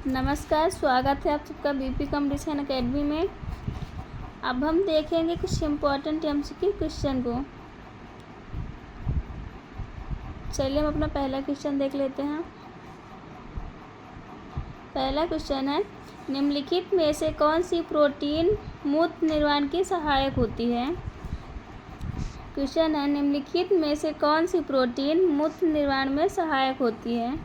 नमस्कार, स्वागत है आप सबका बीपी कॉम्पिटिशन एकेडमी में। अब हम देखेंगे कुछ इम्पोर्टेंट एमसीक्यू क्वेश्चन को। चलिए हम अपना पहला क्वेश्चन देख लेते हैं। पहला क्वेश्चन है, निम्नलिखित में से कौन सी प्रोटीन मूत्र निर्माण की सहायक होती है। क्वेश्चन है, निम्नलिखित में से कौन सी प्रोटीन मूत्र निर्माण में सहायक होती है।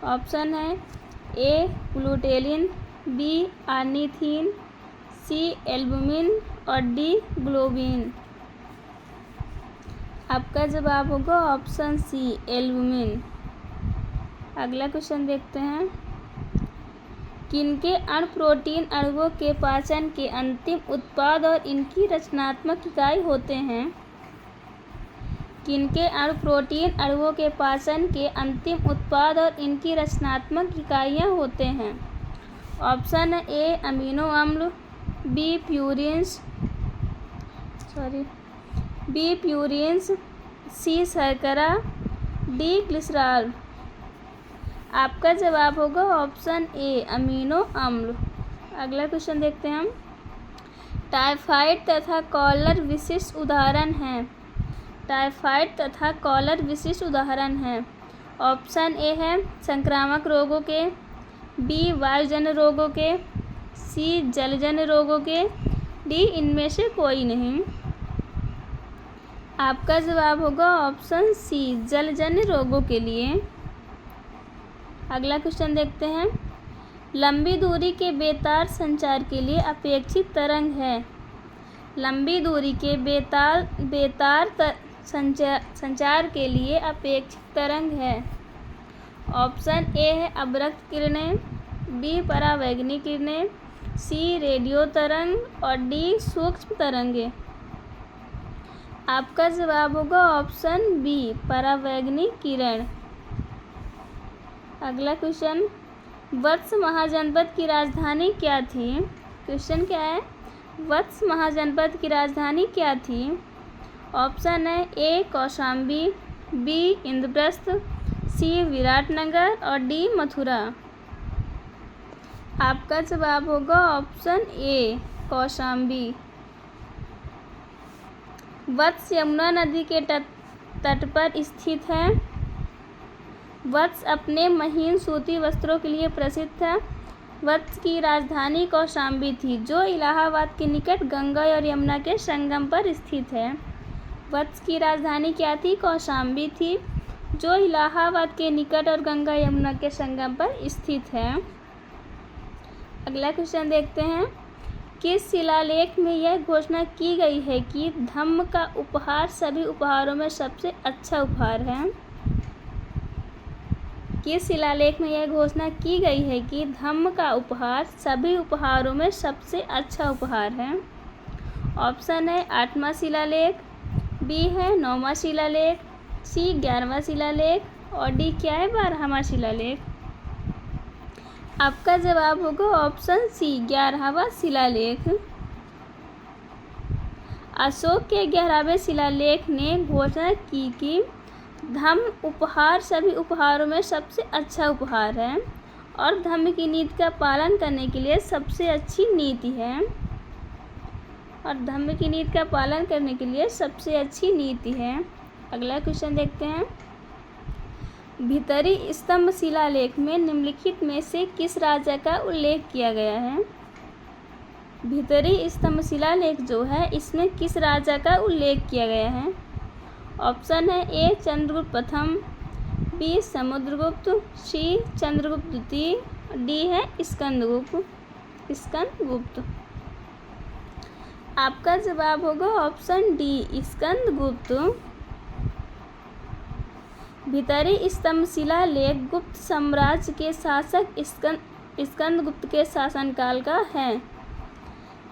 ऑप्शन है ए ग्लूटेलिन, बी आर्निथिन, सी एल्बुमिन और डी ग्लोबिन। आपका जवाब होगा ऑप्शन सी एल्बुमिन। अगला क्वेश्चन देखते हैं, किनके अणु प्रोटीन अणुओं के पाचन के अंतिम उत्पाद और इनकी रचनात्मक इकाई होते हैं। किनके अणु प्रोटीन अणुओं के पाचन के अंतिम उत्पाद और इनकी रचनात्मक इकाइयाँ होते हैं। ऑप्शन है ए अमीनो अम्ल, बी प्यूरिन्स, सी शर्करा, डी ग्लिसरॉल। आपका जवाब होगा ऑप्शन ए अमीनो अम्ल। अगला क्वेश्चन देखते हैं हम, टाइफाइड तथा कॉलर विशिष्ट उदाहरण हैं। टाइफाइड तथा कॉलर विशिष्ट उदाहरण हैं। ऑप्शन ए है संक्रामक रोगों के, बी वायुजन्य रोगों के, सी जलजन्य रोगों के, डी इनमें से कोई नहीं। आपका जवाब होगा ऑप्शन सी जलजन्य रोगों के लिए। अगला क्वेश्चन देखते हैं, लंबी दूरी के बेतार संचार के लिए अपेक्षित तरंग है। लंबी दूरी के बेतार संचार के लिए अपेक्षित तरंग है। ऑप्शन ए है अवरक्त किरणें, बी परावैंगनी किरणें, सी रेडियो तरंग और डी सूक्ष्म तरंगे। आपका जवाब होगा ऑप्शन बी परावैंगनी किरण। अगला क्वेश्चन, वत्स महाजनपद की राजधानी क्या थी। क्वेश्चन क्या है, वत्स महाजनपद की राजधानी क्या थी। ऑप्शन है ए कौशाम्बी, बी इंद्रप्रस्थ, सी विराटनगर और डी मथुरा। आपका जवाब होगा ऑप्शन ए कौशाम्बी। वत्स यमुना नदी के तट पर स्थित है। वत्स अपने महीन सूती वस्त्रों के लिए प्रसिद्ध था। वत्स की राजधानी कौशाम्बी थी, जो इलाहाबाद के निकट गंगा और यमुना के संगम पर स्थित है। वत्स की राजधानी क्या थी, कौशाम्बी थी, जो इलाहाबाद के निकट और गंगा यमुना के संगम पर स्थित है। अगला क्वेश्चन देखते हैं, किस शिलालेख में यह घोषणा की गई है कि धम्म का उपहार सभी उपहारों में सबसे अच्छा उपहार है। किस शिलालेख में यह घोषणा की गई है कि धम्म का उपहार सभी उपहारों में सबसे अच्छा उपहार है। ऑप्शन है 8वां शिलालेख, बी है 9वां शिलालेख, सी 11वां शिलालेख और डी क्या है 12वां शिलालेख। आपका जवाब होगा ऑप्शन सी 11वां शिलालेख। अशोक के 11वें शिलालेख ने घोषणा की कि धम्म उपहार सभी उपहारों में सबसे अच्छा उपहार है और धम्म की नीति का पालन करने के लिए सबसे अच्छी नीति है। और धम्म की नीति का पालन करने के लिए सबसे अच्छी नीति है। अगला क्वेश्चन देखते हैं, भीतरी स्तंभ शिलालेख में निम्नलिखित में से किस राजा का उल्लेख किया गया है। भीतरी स्तंभ शिलालेख जो है, इसमें किस राजा का उल्लेख किया गया है। ऑप्शन है ए चंद्रगुप्त प्रथम, बी समुद्रगुप्त, सी चंद्रगुप्त द्वितीय, डी है स्कंदगुप्त। आपका जवाब होगा ऑप्शन डी स्कंदगुप्त। भीतरी स्तंभ शिलालेख गुप्त साम्राज्य के शासक स्कंदगुप्त के शासनकाल का है।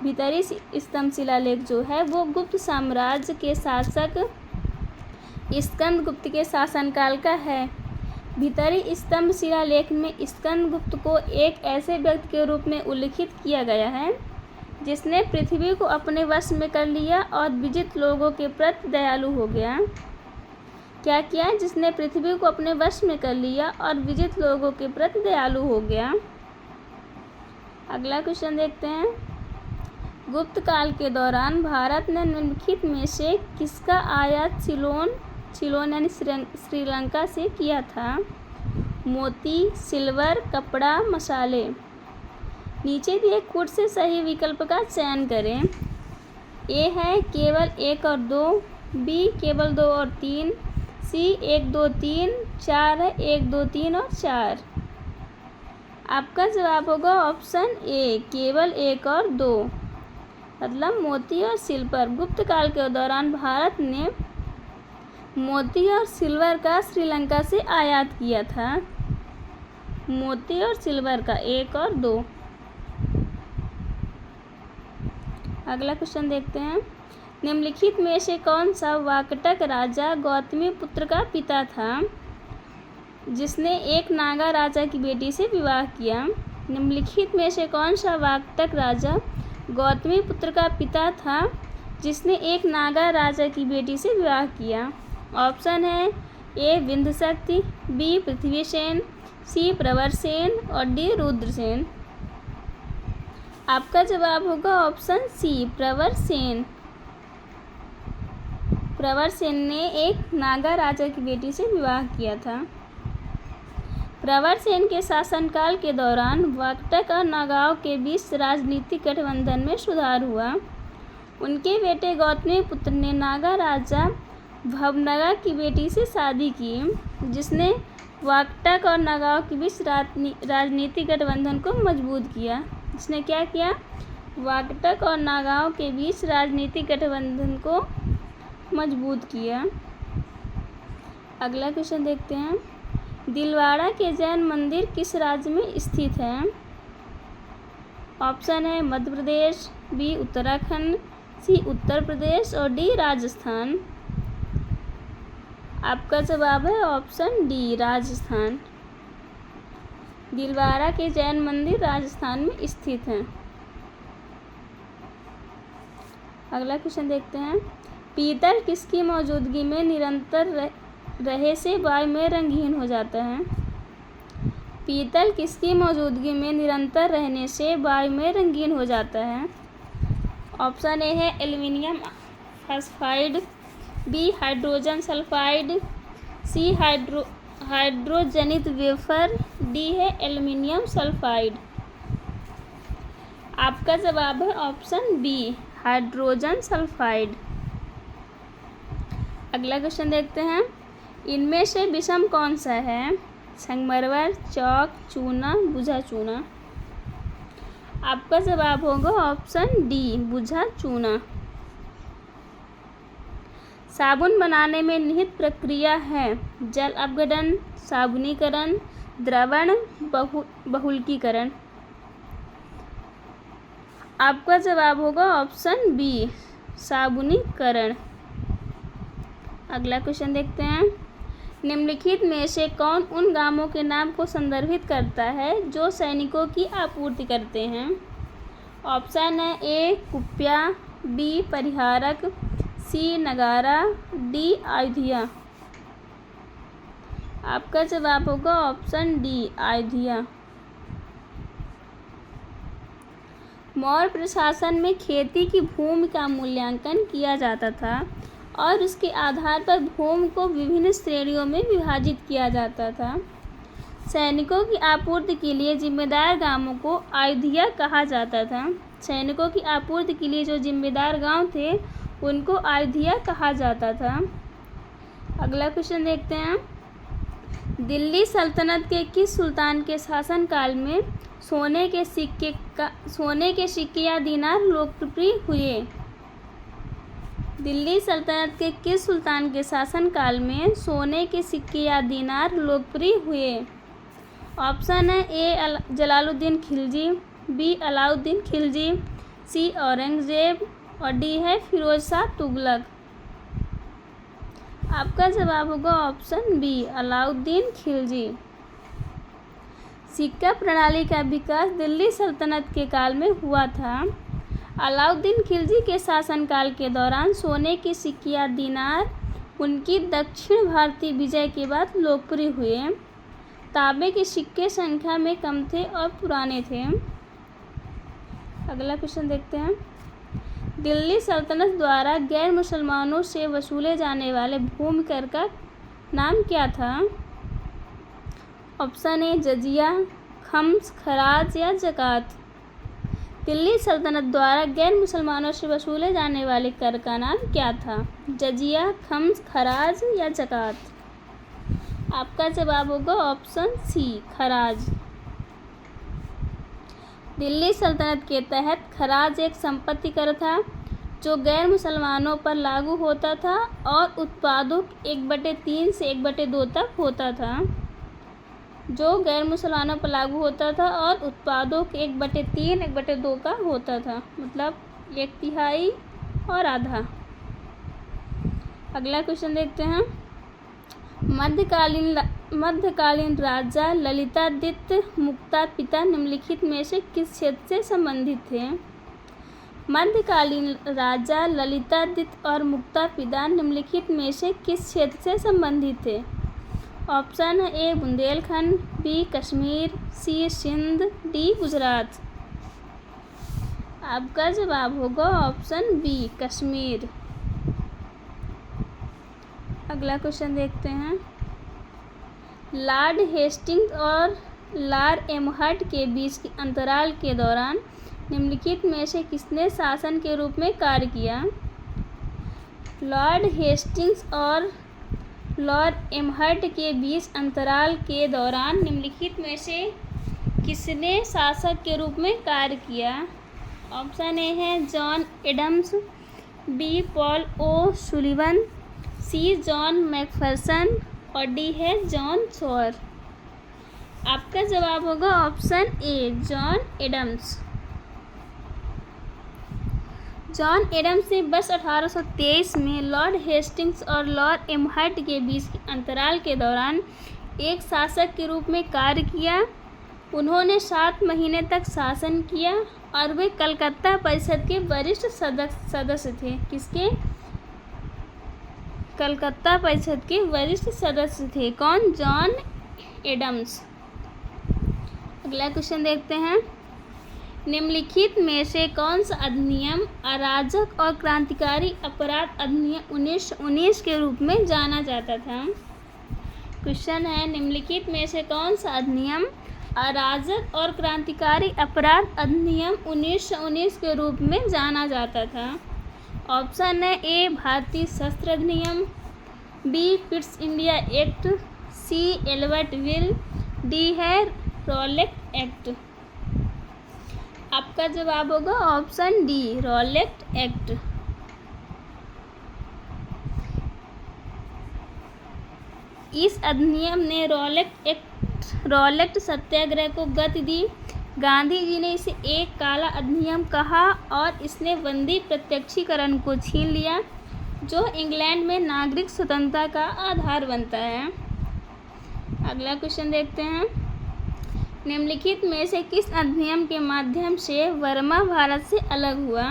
भीतरी स्तंभ शिलालेख जो है वो गुप्त साम्राज्य के शासक स्कंदगुप्त के शासनकाल का है। भीतरी स्तंभ शिलालेख में स्कंदगुप्त को एक ऐसे व्यक्ति के रूप में उल्लेखित किया गया है जिसने पृथ्वी को अपने वश में कर लिया और विजित लोगों के प्रति दयालु हो गया। क्या किया, जिसने पृथ्वी को अपने वश में कर लिया और विजित लोगों के प्रति दयालु हो गया। अगला क्वेश्चन देखते हैं। गुप्त काल के दौरान भारत ने निम्नलिखित में से किसका आयात सिलोन यानी श्रीलंका से किया था? मोती, सिल्वर, कपड़ा, मसाले। नीचे दिए खुद से सही विकल्प का चयन करें। ए है केवल 1 और 2, बी केवल 2 और 3, सी 1 2 3, 4 है 1 2 3 और 4। आपका जवाब होगा ऑप्शन ए केवल 1 और 2, मतलब मोती और सिल्वर। गुप्त काल के दौरान भारत ने मोती और सिल्वर का श्रीलंका से आयात किया था। मोती और सिल्वर का 1 और 2। अगला क्वेश्चन देखते हैं। निम्नलिखित में से कौन सा वाकटक राजा गौतमीपुत्र का पिता था जिसने एक नागा राजा की बेटी से विवाह किया? निम्नलिखित में से कौन सा वाकटक राजा गौतमीपुत्र का पिता था जिसने एक नागा राजा की बेटी से विवाह किया? ऑप्शन है ए विंध्यशक्ति, बी पृथ्वीसेन, सी प्रवरसेन और डी रुद्रसेन। आपका जवाब होगा ऑप्शन सी प्रवरसेन। प्रवरसेन ने एक नागा राजा की बेटी से विवाह किया था। प्रवरसेन के शासनकाल के दौरान वाकटक और नागाओं के बीच राजनीतिक गठबंधन में सुधार हुआ। उनके बेटे गौतमीपुत्र ने नागा राजा भवनगा की बेटी से शादी की, जिसने वाकटक और नागाओं के बीच राजनीतिक गठबंधन को मजबूत किया। जिसने क्या किया? वाकटक और नागाओं के बीच राजनीतिक गठबंधन को मजबूत किया। अगला क्वेश्चन देखते हैं। दिलवाड़ा के जैन मंदिर किस राज्य में स्थित है? ऑप्शन है मध्य प्रदेश, बी उत्तराखंड, सी उत्तर प्रदेश और डी राजस्थान। आपका जवाब है ऑप्शन डी राजस्थान। दिलवाड़ा के जैन मंदिर राजस्थान में स्थित है। अगला क्वेश्चन देखते हैं। पीतल किसकी मौजूदगी में निरंतर रहे से वायु में रंगहीन हो जाता है? पीतल किसकी मौजूदगी में निरंतर रहने से वायु में रंगीन हो जाता है? ऑप्शन ए है aluminium phosphide, B hydrogen sulphide, C हाइड्रोजनित वेफर, डी है एल्युमिनियम सल्फाइड। आपका जवाब है ऑप्शन बी हाइड्रोजन सल्फाइड। अगला क्वेश्चन देखते हैं। इनमें से विषम कौन सा है? संगमरमर, चौक, चूना, बुझा चूना। आपका जवाब होगा ऑप्शन डी बुझा चूना। साबुन बनाने में निहित प्रक्रिया है जल अपघटन, साबुनीकरण, द्रवण, बहुलकीकरण। आपका जवाब होगा ऑप्शन बी साबुनीकरण। अगला क्वेश्चन देखते हैं। निम्नलिखित में से कौन उन गांवों के नाम को संदर्भित करता है जो सैनिकों की आपूर्ति करते हैं? ऑप्शन है ए कुप्या, बी परिहारक, सी नगारा, डी अयोध्या। आपका जवाब होगा ऑप्शन डी अयोध्या। मौर्य प्रशासन में खेती की भूमि का मूल्यांकन किया जाता था और उसके आधार पर भूमि को विभिन्न श्रेणियों में विभाजित किया जाता था। सैनिकों की आपूर्ति के लिए जिम्मेदार गांवों को अयोध्या कहा जाता था। सैनिकों की आपूर्ति के लिए जो जिम्मेदार गांव थे उनको अयोध्या कहा जाता था। अगला क्वेश्चन देखते हैं। दिल्ली सल्तनत के किस सुल्तान के शासनकाल में सोने के सिक्के या दीनार लोकप्रिय हुए? दिल्ली सल्तनत के किस सुल्तान के शासनकाल में सोने के सिक्के या दीनार लोकप्रिय हुए? ऑप्शन है ए जलालुद्दीन खिलजी, बी अलाउद्दीन खिलजी, सी औरंगजेब और डी है फिरोज शाह तुगलक। आपका जवाब होगा ऑप्शन बी अलाउद्दीन खिलजी। सिक्का प्रणाली का विकास दिल्ली सल्तनत के काल में हुआ था। अलाउद्दीन खिलजी के शासनकाल के दौरान सोने के सिक्के या दीनार उनकी दक्षिण भारतीय विजय के बाद लोकप्रिय हुए। तांबे के सिक्के संख्या में कम थे और पुराने थे। अगला क्वेश्चन देखते हैं। दिल्ली सल्तनत द्वारा गैर मुसलमानों से वसूले जाने वाले भूमि कर का नाम क्या था? ऑप्शन ए जजिया, खम्स, खराज या ज़कात। दिल्ली सल्तनत द्वारा गैर मुसलमानों से वसूले जाने वाले कर का नाम क्या था? जजिया, खम्स, खराज या ज़कात। आपका जवाब होगा ऑप्शन सी, खराज। दिल्ली सल्तनत के तहत खराज एक संपत्ति कर था जो गैर मुसलमानों पर लागू होता था और उत्पादों 1/3 से 1/2 तक होता था। जो गैर मुसलमानों पर लागू होता था और उत्पादों के 1/3 1/2 का होता था, मतलब 1/3 और आधा। अगला क्वेश्चन देखते हैं। मध्यकालीन राजा ललितादित्य मुक्तापिता निम्नलिखित में से किस क्षेत्र से संबंधित थे? मध्यकालीन राजा ललितादित्य और मुक्तापिता निम्नलिखित में से किस क्षेत्र से संबंधित थे? Option A Bundelkhand, B Kashmir, C Sindh, D Gujarat. आपका जवाब होगा ऑप्शन बी, कश्मीर। अगला क्वेश्चन देखते हैं। लॉर्ड हेस्टिंग्स और लॉर्ड एमहर्ट के बीच के अंतराल के दौरान निम्नलिखित में से किसने शासक के रूप में कार्य किया? लॉर्ड हेस्टिंग्स और लॉर्ड एमहर्ट के बीच अंतराल के दौरान निम्नलिखित में से किसने शासक के रूप में कार्य किया? ऑप्शन ए है John Adams, B Paul O Sullivan, C John McPherson और डी है जॉन सॉर। आपका जवाब होगा option A, John Adams. John Adams ने वर्ष 1823 में लॉर्ड हेस्टिंग्स और लॉर्ड एमहर्ट के बीच के अंतराल के दौरान एक शासक के रूप में कार्य किया। उन्होंने 7 महीने तक शासन किया और वे कलकत्ता परिषद के वरिष्ठ सदस्य थे। किसके? कलकत्ता परिषद के वरिष्ठ सदस्य थे। कौन? John Adams. अगला क्वेश्चन देखते हैं। निम्नलिखित में से कौन सा अधिनियम अराजक और क्रांतिकारी अपराध अधिनियम 1919 के रूप में जाना जाता था? क्वेश्चन है, निम्नलिखित में से कौन सा अधिनियम अराजक और क्रांतिकारी अपराध अधिनियम 1919 के रूप में जाना जाता था? ऑप्शन है ए भारतीय शस्त्र अधिनियम, B Pitt's India Act, C Ilbert Bill, D है रॉलेट एक्ट। आपका जवाब होगा ऑप्शन डी, रॉलेट एक्ट। इस अधिनियम ने रॉलेट सत्याग्रह को गति दी। गांधी जी ने इसे एक काला अधिनियम कहा और इसने बंदी प्रत्यक्षीकरण को छीन लिया, जो इंग्लैंड में नागरिक स्वतंत्रता का आधार बनता है। अगला क्वेश्चन देखते हैं। निम्नलिखित में से किस अधिनियम के माध्यम से वर्मा भारत से अलग हुआ?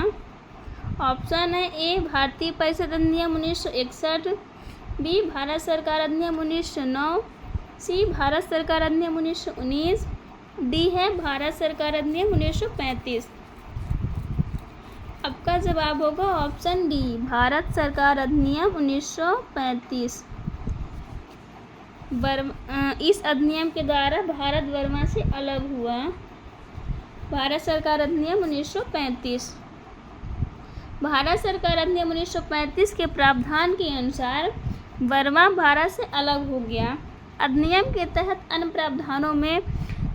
ऑप्शन है ए भारतीय परिषद अधिनियम 1961, बी भारत सरकार अधिनियम 1909, सी भारत सरकार अधिनियम 1919, डी है भारत सरकार अधिनियम 1935। आपका जवाब होगा ऑप्शन डी, भारत सरकार अधिनियम 1935। इस अधिनियम के द्वारा भारत वर्मा से अलग हुआ। भारत सरकार अधिनियम 1935। भारत सरकार अधिनियम 1935 के प्रावधान के अनुसार वर्मा भारत से अलग हो गया। अधिनियम के तहत अन्य प्रावधानों में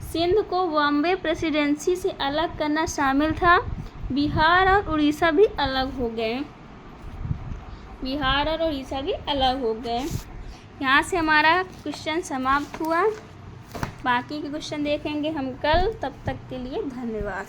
सिंध को बॉम्बे प्रेसिडेंसी से अलग करना शामिल था। बिहार और उड़ीसा भी अलग हो गए। यहाँ से हमारा क्वेश्चन समाप्त हुआ। बाकी के क्वेश्चन देखेंगे हम कल। तब तक के लिए धन्यवाद।